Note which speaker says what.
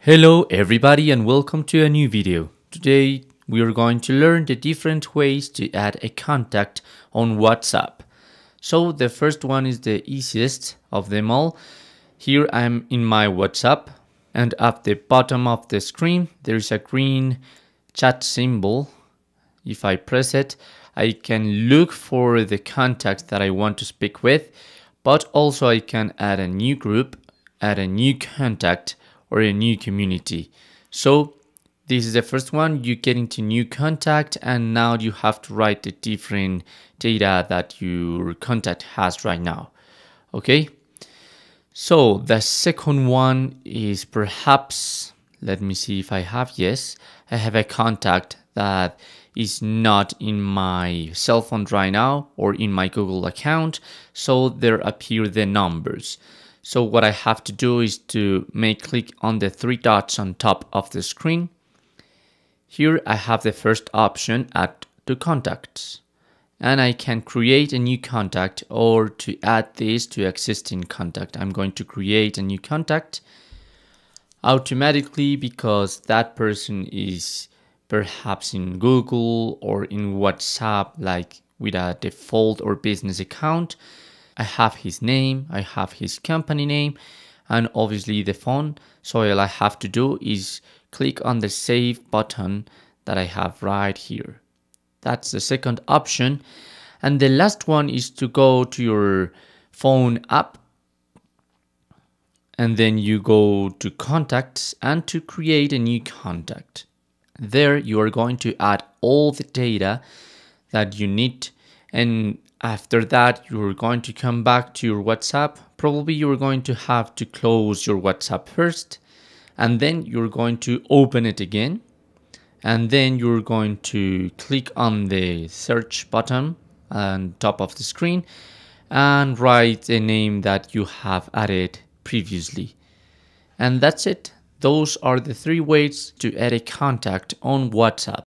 Speaker 1: Hello everybody and welcome to a new video. Today we are going to learn the different ways to add a contact on WhatsApp. So the first one is the easiest of them all. Here I am in my WhatsApp and at the bottom of the screen there is a green chat symbol. If I press it, I can look for the contact that I want to speak with, but also I can add a new group, add a new contact, or a new community. So this is the first one. You get into new contact and now you have to write the different data that your contact has right now. Okay. So the second one is perhaps, let me see if I have, yes, I have a contact that is not in my cell phone right now or in my Google account. So there appear the numbers. So what I have to do is to click on the three dots on top of the screen. Here I have the first option, add to contacts. And I can create a new contact or to add this to existing contact. I'm going to create a new contact automatically because that person is perhaps in Google or in WhatsApp, like with a default or business account. I have his name, I have his company name, and obviously the phone. So all I have to do is click on the save button that I have right here. That's the second option. And the last one is to go to your phone app and then you go to contacts and to create a new contact. There you are going to add all the data that you need, and after that, you're going to come back to your WhatsApp. Probably you're going to have to close your WhatsApp first, and then you're going to open it again. And then you're going to click on the search button on top of the screen and write the name that you have added previously. And that's it. Those are the three ways to add a contact on WhatsApp.